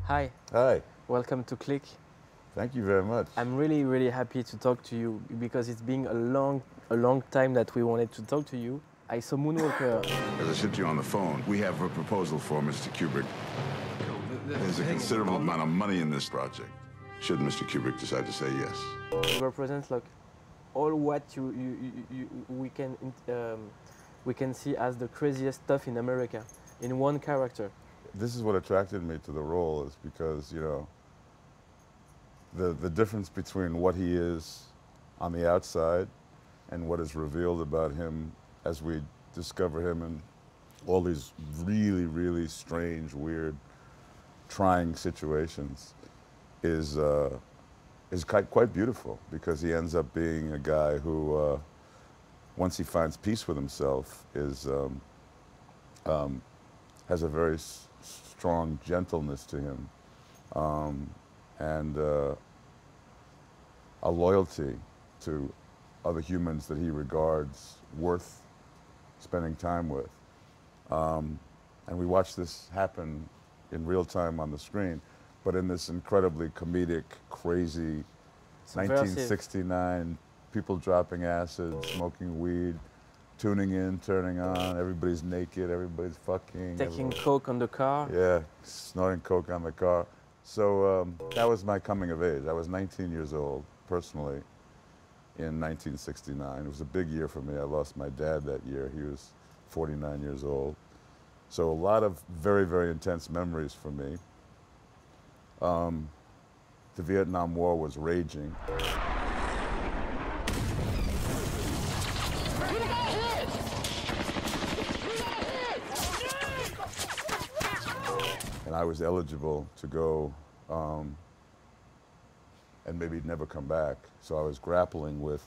Hi, Hi, welcome to Clique. thank you very much. I'm really happy to talk to you because it's been a long time that we wanted to talk to you. I saw Moonwalker. As I said to you on the phone, we have a proposal for Mr. Kubrick. There's a considerable amount of money in this project. Should Mr. Kubrick decide to say yes? It represents like all what we can see as the craziest stuff in America in one character. This is what attracted me to the role, is because, you know, the difference between what he is on the outside and what is revealed about him as we discover him in all these really strange, weird, trying situations is quite beautiful, because he ends up being a guy who, once he finds peace with himself, has a very strong gentleness to him, and a loyalty to other humans that he regards worth spending time with. And we watch this happen in real time on the screen, but in this incredibly comedic, crazy, Subversive. 1969, people dropping acid, smoking weed, tuning in, turning on, everybody's naked, everybody's fucking. Taking coke on the car. Yeah, snorting coke on the car. So that was my coming of age. I was 19 years old, personally, in 1969. It was a big year for me. I lost my dad that year. He was 49 years old. So a lot of very intense memories for me. The Vietnam War was raging. And I was eligible to go and maybe never come back. So I was grappling with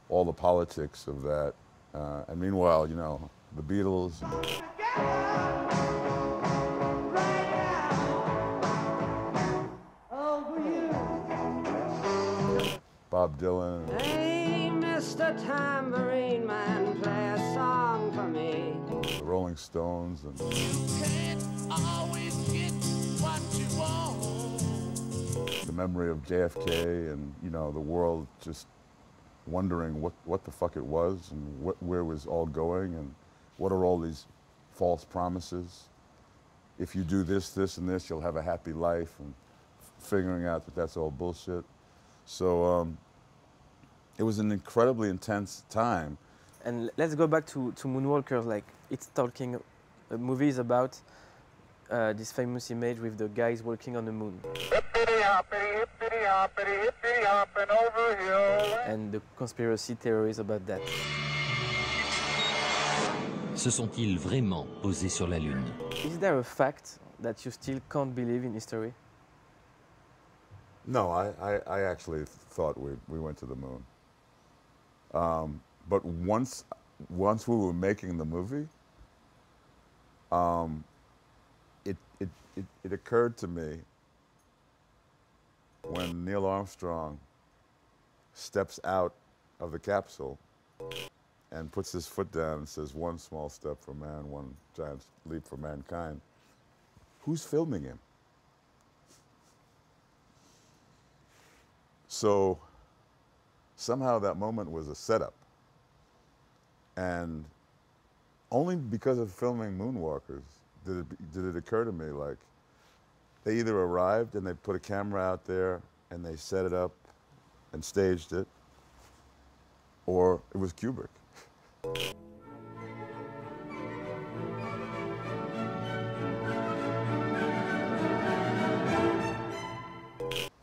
all the politics of that. And meanwhile, you know, the Beatles, Bob Dylan, Hey, Mr. Tambourine Man, play a song for me. the Rolling Stones, and Always get what you want. the memory of JFK, and, you know, the world just wondering what the fuck it was, and where it was all going, and what are all these false promises. If you do this, this, and this, you'll have a happy life, and figuring out that that's all bullshit. So it was an incredibly intense time. And let's go back to Moonwalkers. Like, it's talking, the movie is about this famous image with the guys walking on the moon. Hippity hopping over hill. And the conspiracy theories about that. Se sont-ils vraiment posés sur la Lune? Is there a fact that you still can't believe in history? No, I actually thought we went to the moon. But once we were making the movie, it occurred to me when Neil Armstrong steps out of the capsule and puts his foot down and says, "One small step for man, one giant leap for mankind." Who's filming him? So somehow that moment was a setup. And only because of filming Moonwalkers did it occur to me, like, they either arrived and they put a camera out there and they set it up and staged it, or it was Kubrick.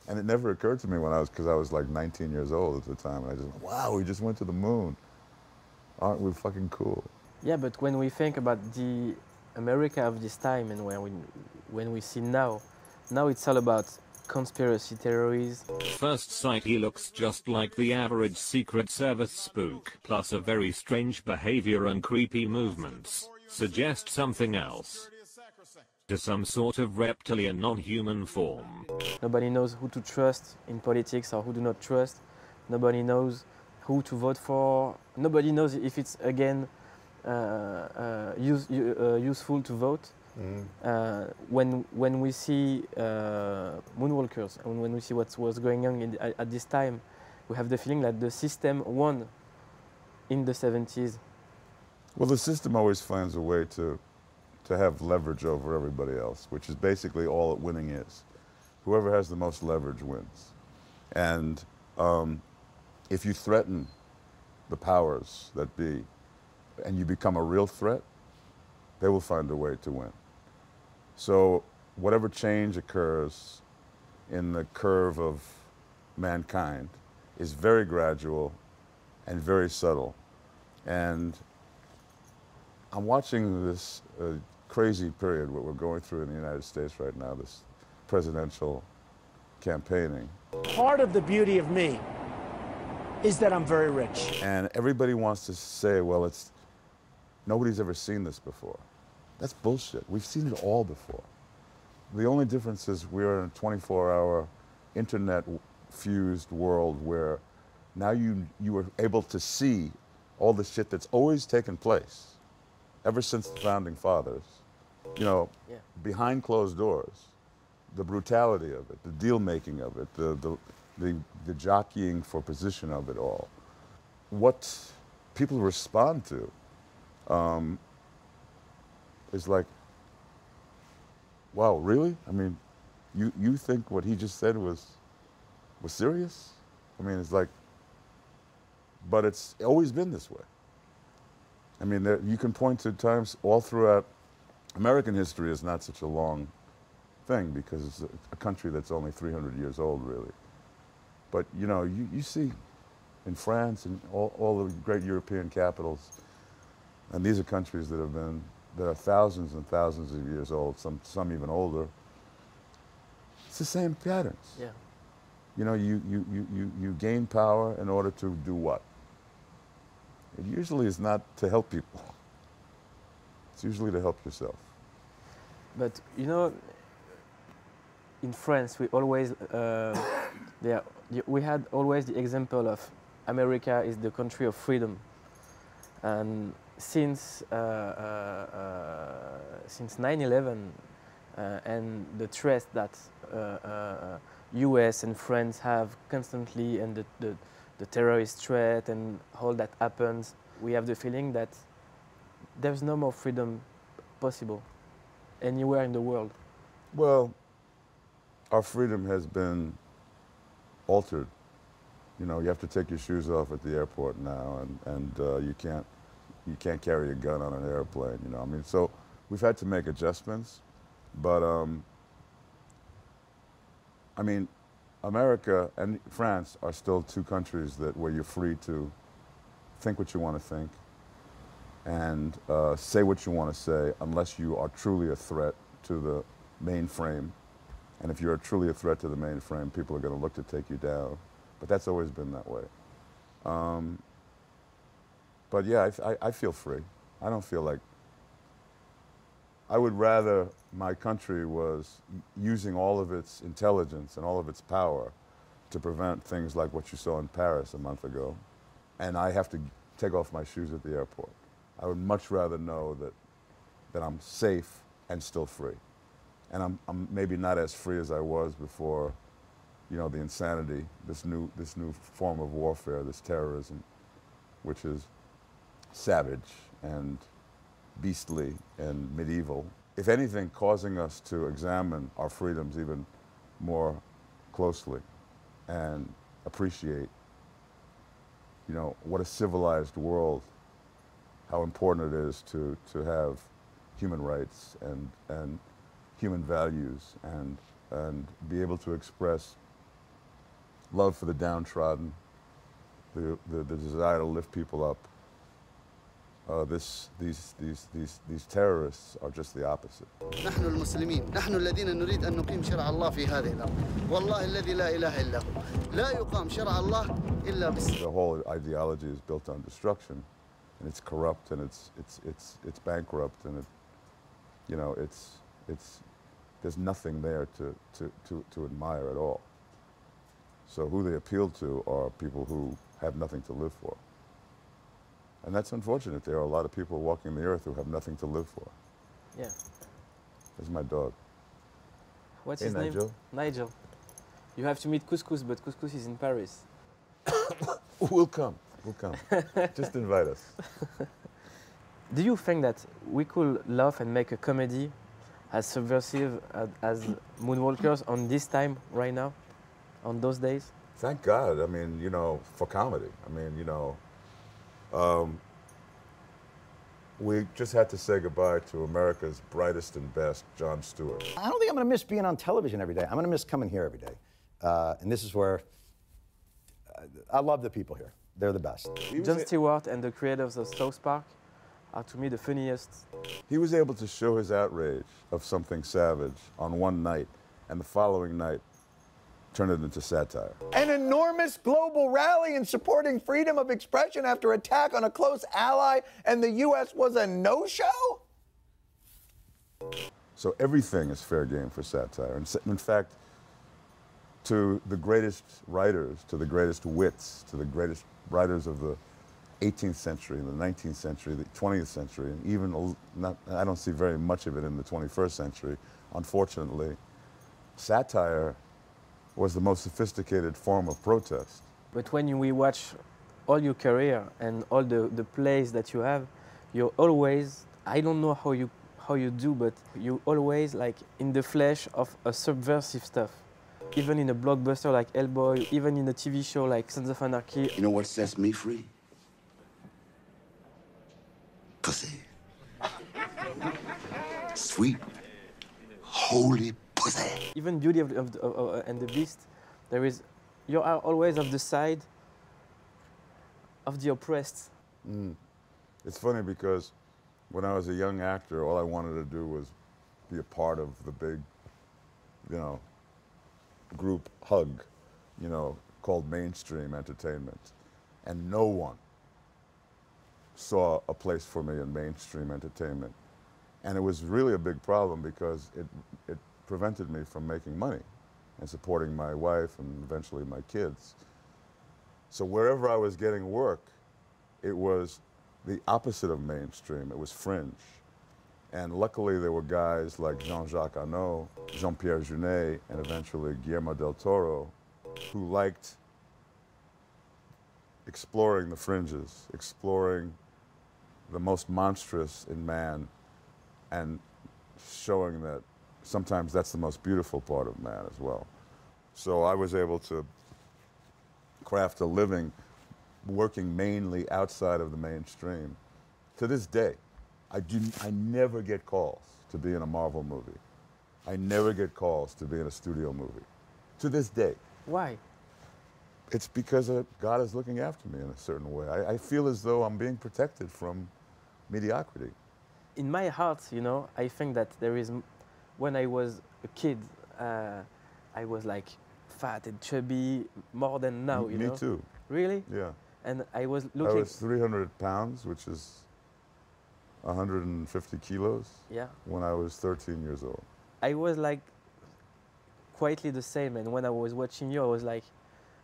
And it never occurred to me because I was like 19 years old at the time, and I just went, wow, we just went to the moon. Aren't we fucking cool? Yeah, but when we think about the America of this time and when we see now it's all about conspiracy theories. First sight he looks just like the average Secret Service spook, plus a very strange behavior and creepy movements. Suggest something else. To some sort of reptilian non-human form. Nobody knows who to trust in politics or who do not trust. Nobody knows who to vote for. Nobody knows if it's again useful to vote. When we see Moonwalkers, and when we see what was going on at this time, we have the feeling that the system won in the 70s. Well, the system always finds a way to have leverage over everybody else, which is basically all that winning is. Whoever has the most leverage wins. And if you threaten the powers that be and you become a real threat, they will find a way to win. So whatever change occurs in the curve of mankind is very gradual and very subtle. And I'm watching this crazy period, what we're going through in the United States right now, this presidential campaigning. Part of the beauty of me is that I'm very rich. And everybody wants to say, well, nobody's ever seen this before. That's bullshit. We've seen it all before. The only difference is we're in a 24-hour internet-fused world where now you are able to see all the shit that's always taken place ever since the founding fathers, you know, behind closed doors, the brutality of it, the deal-making of it, the jockeying for position of it all. What people respond to is like, wow, really? I mean, you think what he just said was serious? I mean, it's like, but it's always been this way. I mean, you can point to times all throughout American history is not such a long thing because it's a country that's only 300 years old, really. But, you know, you see in France and all the great European capitals, and these are countries that are thousands and thousands of years old, some even older. It's the same patterns. Yeah. You know, you gain power in order to do what? It usually is not to help people. It's usually to help yourself. But you know, in France, we always we had always the example of America is the country of freedom, and since 9/11 and the threat that U.S. and France have constantly, and the terrorist threat and all that happens, we have the feeling that there's no more freedom possible anywhere in the world. Well, our freedom has been altered. You know, you have to take your shoes off at the airport now, and you can't carry a gun on an airplane. You know, I mean, so we've had to make adjustments, but I mean, America and France are still two countries where you're free to think what you want to think and say what you want to say unless you are truly a threat to the mainframe. And if you're truly a threat to the mainframe, people are going to look to take you down. But that's always been that way. But yeah, I feel free. I don't feel like... I would rather my country was using all of its intelligence and all of its power to prevent things like what you saw in Paris a month ago, and I have to take off my shoes at the airport. I would much rather know that I'm safe and still free. And I'm maybe not as free as I was before, you know, the insanity, this new form of warfare, this terrorism, which is savage and beastly and medieval. If anything, causing us to examine our freedoms even more closely and appreciate, you know, what a civilized world, how important it is to have human rights and human values and be able to express love for the downtrodden, the desire to lift people up. These terrorists are just the opposite. نحن المسلمين، نحن الذين نريد أن نقيم شرع الله في هذه الأرض. والله الذي لا إله إلا هو. لا يقام شرع الله إلا بالسلام. The whole ideology is built on destruction, and it's corrupt, and it's bankrupt, and you know, there's nothing there to admire at all. So who they appeal to are people who have nothing to live for. And that's unfortunate. There are a lot of people walking the earth who have nothing to live for. Yeah. It's my dog. What's Hey, his name? Nigel. Nigel. You have to meet Couscous, but Couscous is in Paris. We'll come. We'll come. Just invite us. Do you think that we could love and make a comedy as subversive as Moonwalkers on this time right now, on those days? Thank God. I mean, you know, for comedy. I mean, you know, we just had to say goodbye to America's brightest and best, Jon Stewart. I don't think I'm going to miss being on television every day. I'm going to miss coming here every day. And this is where I love the people here. They're the best. Jon Stewart and the creators of South Park are, to me, the funniest. He was able to show his outrage of something savage on one night, and the following night turn it into satire. An enormous global rally in supporting freedom of expression after attack on a close ally, and the U.S. was a no-show? So everything is fair game for satire. And in fact, to the greatest writers, to the greatest wits, to the greatest writers of the 18th century, the 19th century, the 20th century, and even I don't see very much of it in the 21st century, unfortunately, satire was the most sophisticated form of protest. But when we watch all your career and all the plays that you have, you're always, I don't know how you do, but you always like in the flesh of a subversive stuff. Even in a blockbuster like Hellboy, even in a TV show like Sons of Anarchy. You know what sets me free? Pussy. Sweet, holy pussy. Even Beauty and the Beast, you are always of the side of the oppressed. It's funny because when I was a young actor, all I wanted to do was be a part of the big, you know, group hug, you know, called mainstream entertainment. And no one saw a place for me in mainstream entertainment. And it was really a big problem because it prevented me from making money and supporting my wife and eventually my kids. So wherever I was getting work, it was the opposite of mainstream. It was fringe. And luckily there were guys like Jean-Jacques Arnaud, Jean-Pierre Jeunet, and eventually Guillermo del Toro, who liked exploring the fringes, exploring the most monstrous in man, and showing that sometimes that's the most beautiful part of man as well. So I was able to craft a living working mainly outside of the mainstream. To this day, I never get calls to be in a Marvel movie. I never get calls to be in a studio movie. To this day. Why? It's because God is looking after me in a certain way. I feel as though I'm being protected from mediocrity. In my heart, you know, I think that there is, when I was a kid, I was like fat and chubby more than now, you know? Me too. Really? Yeah. And I was looking... I was 300 pounds, which is 150 kilos, when I was 13 years old. I was like quietly the same, and when I was watching you, I was like,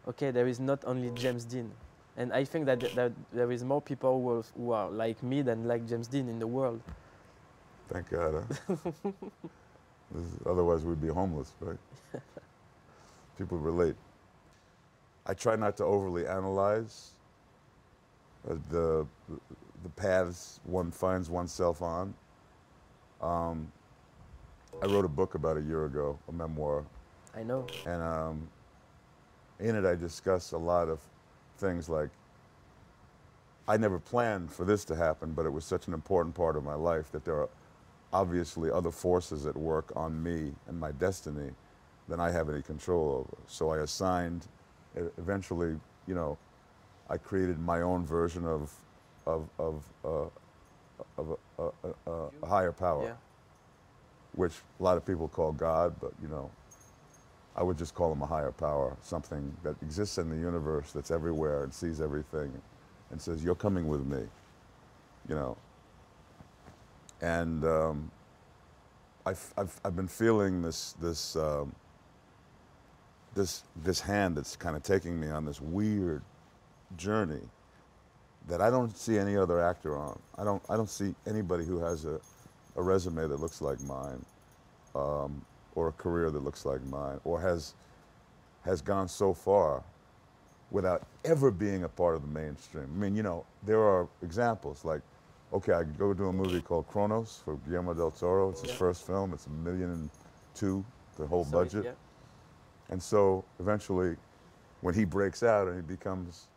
okay, there is not only James Dean. And I think that there is more people who are like me than like James Dean in the world. Thank God, huh? Otherwise we'd be homeless, right? People relate. I try not to overly analyze the paths one finds oneself on. I wrote a book about a year ago, a memoir. I know. And in it I discuss a lot of things like, I never planned for this to happen, but it was such an important part of my life that there are obviously other forces at work on me and my destiny than I have any control over. So I assigned, eventually, you know, I created my own version of a higher power, which a lot of people call God, but you know, I would just call him a higher power, something that exists in the universe, that's everywhere and sees everything, and says, "You're coming with me," you know. And I've been feeling this hand that's kind of taking me on this weird journey that I don't see any other actor on. I don't see anybody who has a resume that looks like mine. or a career that looks like mine, or has gone so far without ever being a part of the mainstream. I mean, you know, there are examples like, okay, I could go do a movie called Kronos for Guillermo del Toro. It's his first film. It's $1.2 million, the whole budget. Yeah. And so eventually, when he breaks out and he becomes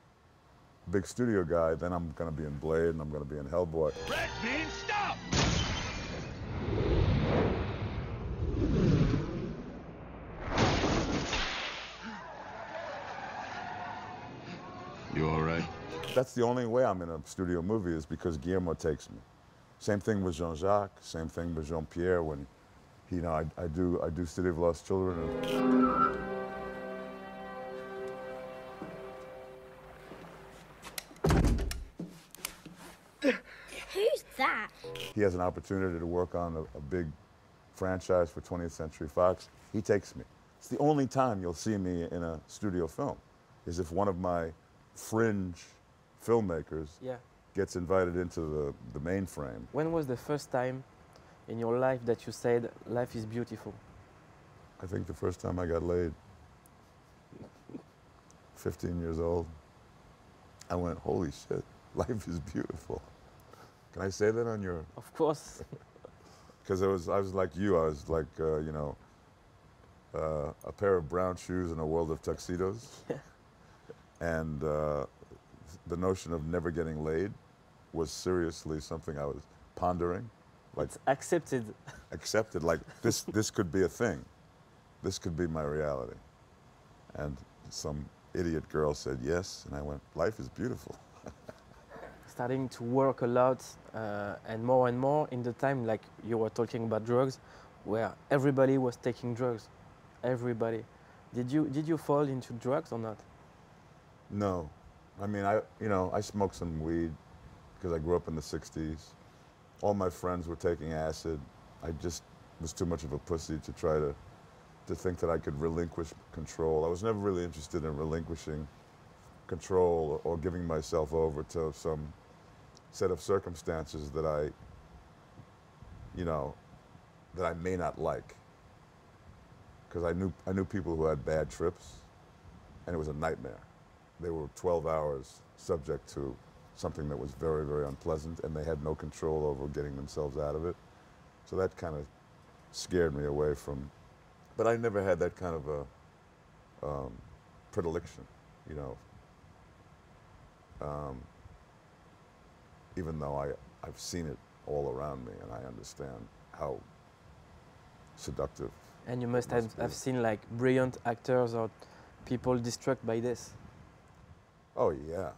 a big studio guy, then I'm going to be in Blade and I'm going to be in Hellboy. Red bean, stop! You all right? That's the only way I'm in a studio movie is because Guillermo takes me. Same thing with Jean-Jacques, same thing with Jean-Pierre when, you know, I do City of Lost Children. Who's that? He has an opportunity to work on a big franchise for 20th Century Fox. He takes me. It's the only time you'll see me in a studio film, is if one of my fringe filmmakers gets invited into the mainframe. When was the first time in your life that you said, life is beautiful? I think the first time I got laid, 15 years old, I went, holy shit, life is beautiful. Can I say that on your? Of course. Because I was like you, I was like, you know, a pair of brown shoes in a world of tuxedos. And the notion of never getting laid was seriously something I was pondering. Like, it's accepted. Accepted, like this could be a thing. This could be my reality. And some idiot girl said yes, and I went, life is beautiful. Starting to work a lot and more in the time, like you were talking about drugs, where everybody was taking drugs. Everybody. Did you fall into drugs or not? No. I mean, I smoked some weed because I grew up in the 60s. All my friends were taking acid. I just was too much of a pussy to try to think that I could relinquish control. I was never really interested in relinquishing control or giving myself over to some set of circumstances that I may not like. Because I knew people who had bad trips, and it was a nightmare. They were 12 hours subject to something that was very, very unpleasant, and they had no control over getting themselves out of it. So that kind of scared me away from, but I never had that kind of a predilection, you know. Even though I've seen it all around me and I understand how seductive. And you must have seen like brilliant actors or people distracted by this. Oh yeah,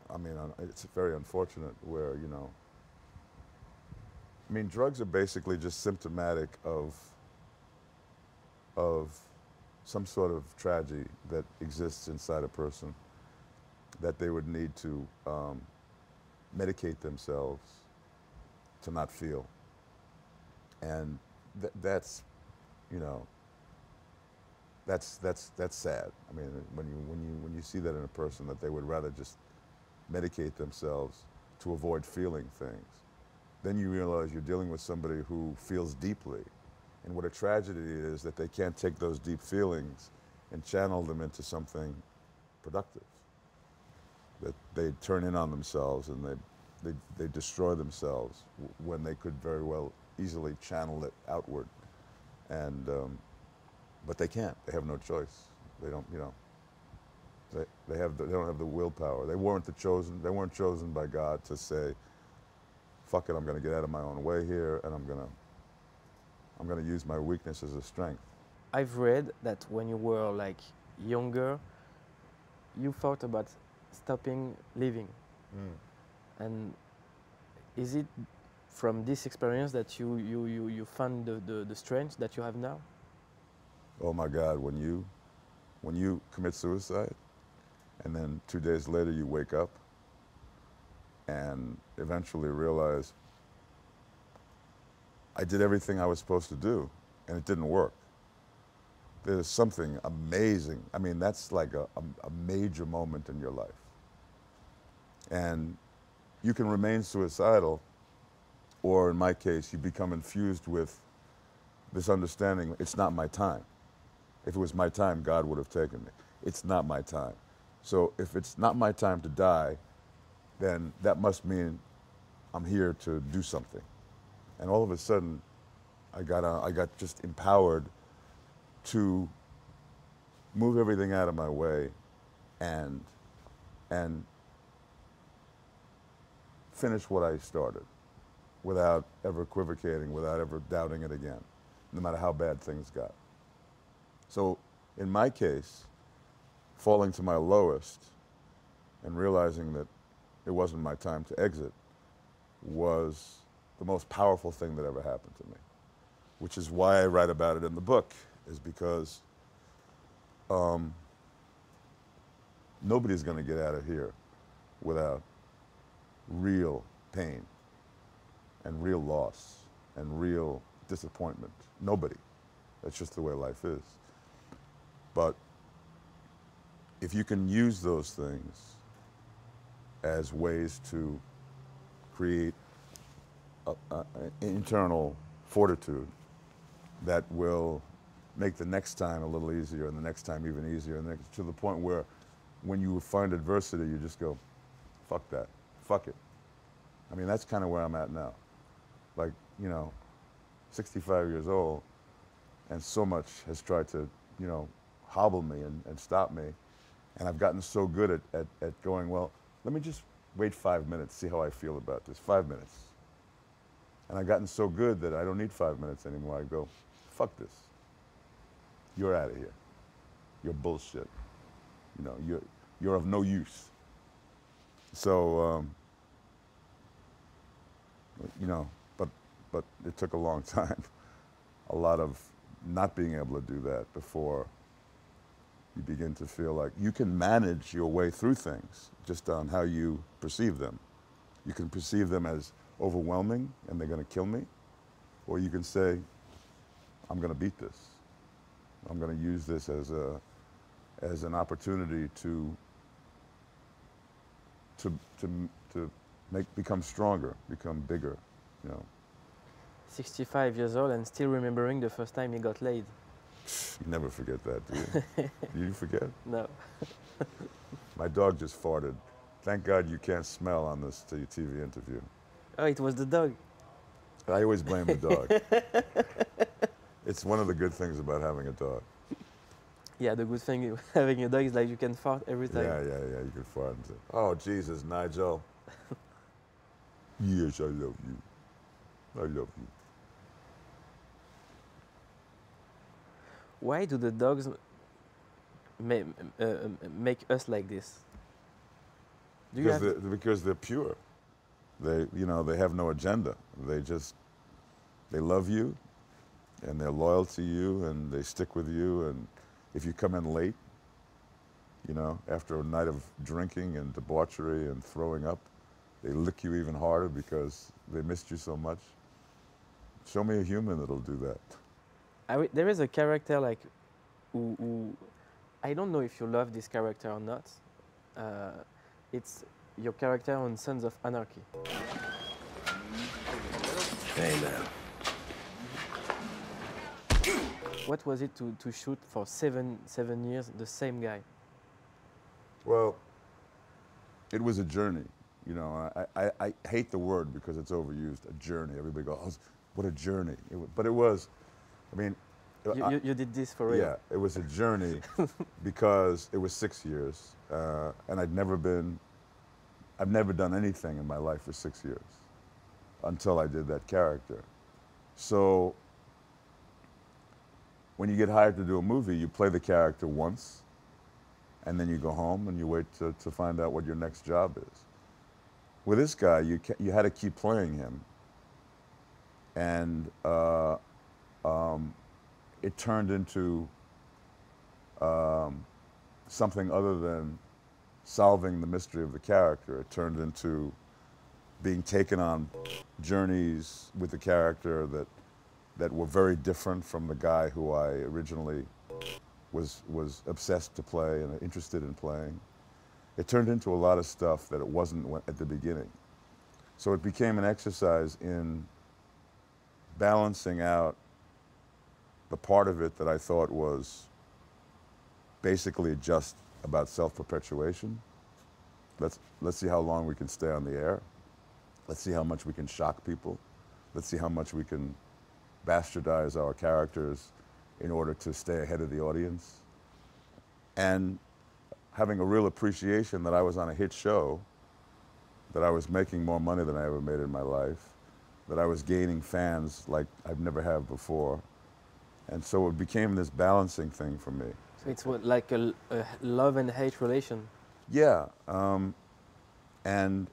I mean, it's very unfortunate where, you know, I mean, drugs are basically just symptomatic of some sort of tragedy that exists inside a person that they would need to medicate themselves to not feel. And that's, you know, that's sad. I mean, when you see that in a person, that they would rather just medicate themselves to avoid feeling things, then you realize you're dealing with somebody who feels deeply. And what a tragedy is that they can't take those deep feelings and channel them into something productive. That they turn in on themselves and they destroy themselves when they could very well easily channel it outward. And but they can't. They have no choice. They don't, you know. They don't have the willpower. They weren't chosen by God to say, fuck it, I'm going to get out of my own way here, and I'm going to use my weakness as a strength. I've read that when you were like younger, you thought about stopping living. And is it from this experience that you found the strength that you have now? Oh my God, when you commit suicide, and then 2 days later you wake up and eventually realize I did everything I was supposed to do and it didn't work. There's something amazing. I mean, that's like a major moment in your life. And you can remain suicidal, or in my case, you become infused with this understanding, it's not my time. If it was my time, God would have taken me. It's not my time. So if it's not my time to die, then that must mean I'm here to do something. And all of a sudden, I got just empowered to move everything out of my way and finish what I started without ever equivocating, without ever doubting it again, no matter how bad things got. So in my case, falling to my lowest and realizing that it wasn't my time to exit was the most powerful thing that ever happened to me, which is why I write about it in the book, is because nobody's going to get out of here without real pain and real loss and real disappointment. Nobody. That's just the way life is. But if you can use those things as ways to create an internal fortitude that will make the next time a little easier and the next time even easier, and to the point where when you find adversity, you just go, fuck that, fuck it. I mean, that's kind of where I'm at now. Like, you know, 65 years old, and so much has tried to, you know, hobble me and stop me. And I've gotten so good at going, well, let me just wait 5 minutes, see how I feel about this, 5 minutes. And I've gotten so good that I don't need 5 minutes anymore. I go, fuck this. You're out of here. You're bullshit. You know, you're of no use. So, you know, but it took a long time, a lot of not being able to do that before you begin to feel like you can manage your way through things just on how you perceive them. You can perceive them as overwhelming and they're going to kill me, or you can say, I'm going to beat this. I'm going to use this as an opportunity to become stronger, become bigger, you know. 65 years old and still remembering the first time he got laid. You never forget that, do you? Do you forget? No. My dog just farted. Thank God you can't smell on this TV interview. Oh, it was the dog. I always blame the dog. It's one of the good things about having a dog. Yeah, the good thing with having a dog is like you can fart every time. Yeah, you can fart and say, oh, Jesus, Nigel. Yes, I love you. I love you. Why do the dogs make us like this? Because they're pure. They have no agenda. They love you, and they're loyal to you, and they stick with you. And if you come in late, you know, after a night of drinking and debauchery and throwing up, they lick you even harder because they missed you so much. Show me a human that'll do that. There is a character like who I don't know if you love this character or not. It's your character on Sons of Anarchy. Hey, man. What was it to shoot for seven years the same guy? Well, it was a journey. You know, I hate the word because it's overused, a journey. Everybody goes, oh, what a journey. But it was, I mean. You did this for real? Yeah, it was a journey because it was 6 years. And I've never done anything in my life for 6 years until I did that character. So when you get hired to do a movie, you play the character once, and then you go home and you wait to find out what your next job is. With this guy, you had to keep playing him, and it turned into something other than solving the mystery of the character. It turned into being taken on journeys with the character that were very different from the guy who I originally was obsessed to play and interested in playing. It turned into a lot of stuff that it wasn't at the beginning. So it became an exercise in balancing out the part of it that I thought was basically just about self-perpetuation. Let's see how long we can stay on the air. Let's see how much we can shock people. Let's see how much we can bastardize our characters in order to stay ahead of the audience. And having a real appreciation that I was on a hit show, that I was making more money than I ever made in my life, that I was gaining fans like I've never had before. And so it became this balancing thing for me. So it's what, like a love and hate relation. Yeah, and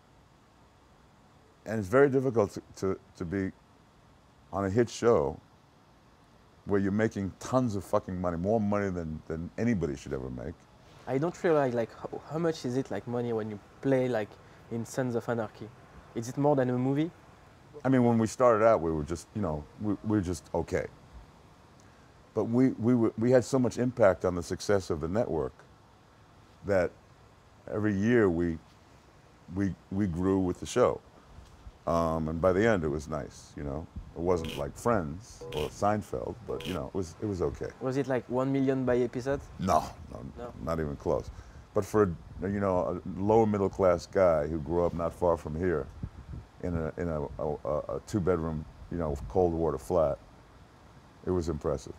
it's very difficult to be on a hit show where you're making tons of fucking money, more money than anybody should ever make. I don't realize like how much is it like money when you play like in Sons of Anarchy? Is it more than a movie? I mean, when we started out, we were just, you know, we were just okay. But we had so much impact on the success of the network that every year we grew with the show. And by the end, it was nice, you know. It wasn't like Friends or Seinfeld, but, you know, it was okay. Was it like 1 million by episode? No, not even close. But for, you know, a lower middle class guy who grew up not far from here in a two-bedroom, you know, cold water flat, it was impressive.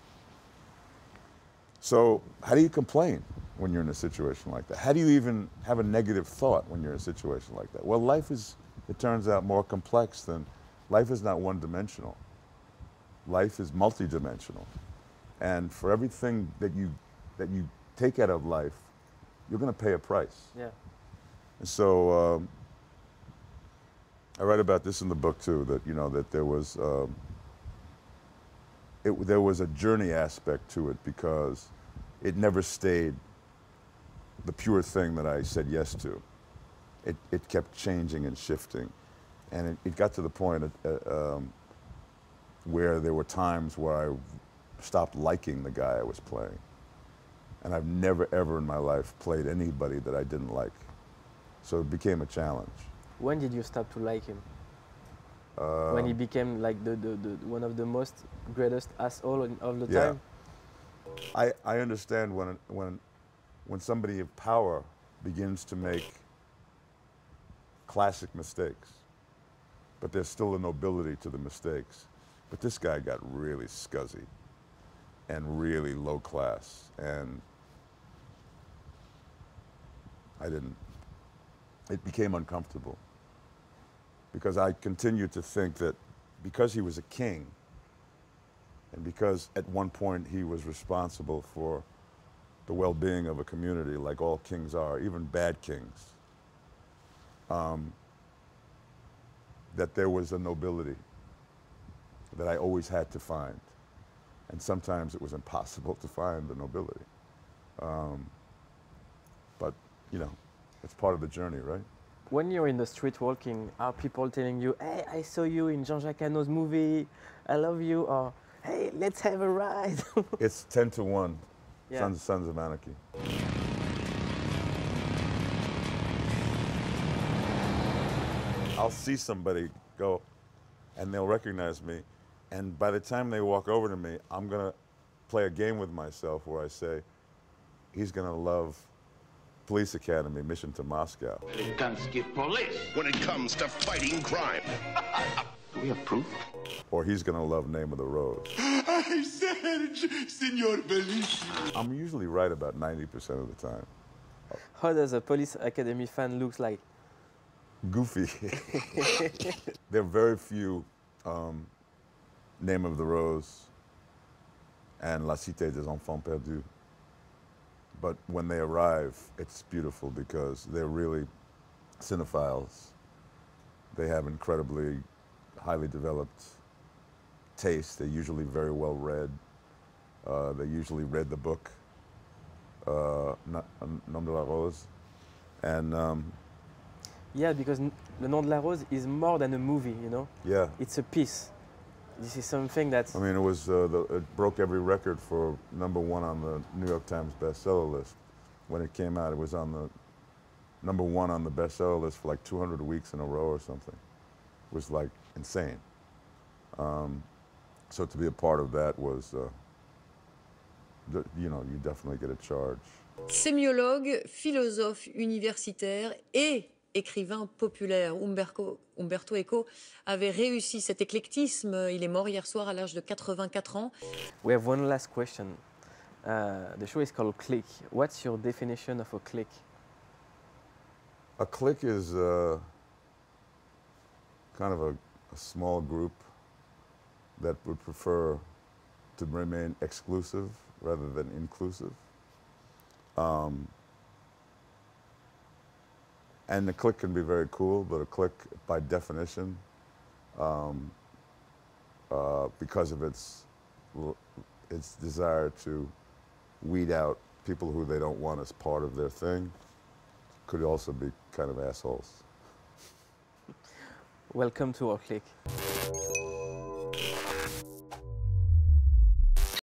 So how do you complain when you're in a situation like that? How do you even have a negative thought when you're in a situation like that? Well, life is, it turns out, more complex than, life is not one-dimensional. Life is multi-dimensional. And for everything that you take out of life, you're going to pay a price. Yeah. And so I write about this in the book too, that, you know, that there was a journey aspect to it, because it never stayed the pure thing that I said yes to. It kept changing and shifting. And it got to the point where there were times where I stopped liking the guy I was playing. And I've never, ever in my life played anybody that I didn't like. So it became a challenge. When did you stop to like him? When he became like the one of the most greatest asshole of the time? I understand when somebody of power begins to make classic mistakes, but there's still a nobility to the mistakes. But this guy got really scuzzy and really low class, and it became uncomfortable, because I continued to think that because he was a king, and because at one point he was responsible for the well-being of a community, like all kings are, even bad kings, that there was a nobility that I always had to find. And sometimes it was impossible to find the nobility. But, you know, it's part of the journey, right? When you're in the street walking, are people telling you, hey, I saw you in Jean-Jacques Hano's movie, I love you, or hey, let's have a ride? It's 10-1, yeah. Sons of Anarchy. I'll see somebody go, and they'll recognize me, and by the time they walk over to me, I'm gonna play a game with myself where I say, he's gonna love Police Academy, Mission to Moscow. When it comes to police. When it comes to fighting crime. Do we have proof? Or he's gonna love Name of the Rose. I said, Signor Bellissimo. I'm usually right about 90% of the time. How does a Police Academy fan look like? Goofy. There are very few Name of the Rose and La Cité des Enfants Perdus. But when they arrive, it's beautiful because they're really cinephiles. They have incredibly highly developed taste. They're usually very well read. They usually read the book, Nom de la Rose. And yeah, because Le Nom de la Rose is more than a movie, you know? Yeah. It's a piece. This is something that... I mean, it was, it broke every record for #1 on the New York Times bestseller list. When it came out, it was on the #1 on the bestseller list for like 200 weeks in a row or something. It was like insane. So to be a part of that was you know, you definitely get a charge. Sémiologue, philosophe universitaire et écrivain populaire, Umberto Eco avait réussi cet éclectisme. Il est mort hier soir à l'âge de 84 ans. We have one last question. The show is called Clique. What's your definition of a clique? A clique is kind of a small group that would prefer to remain exclusive rather than inclusive. And the clique can be very cool, but a clique, by definition, because of its desire to weed out people who they don't want as part of their thing, could also be kind of assholes. Welcome to our clique.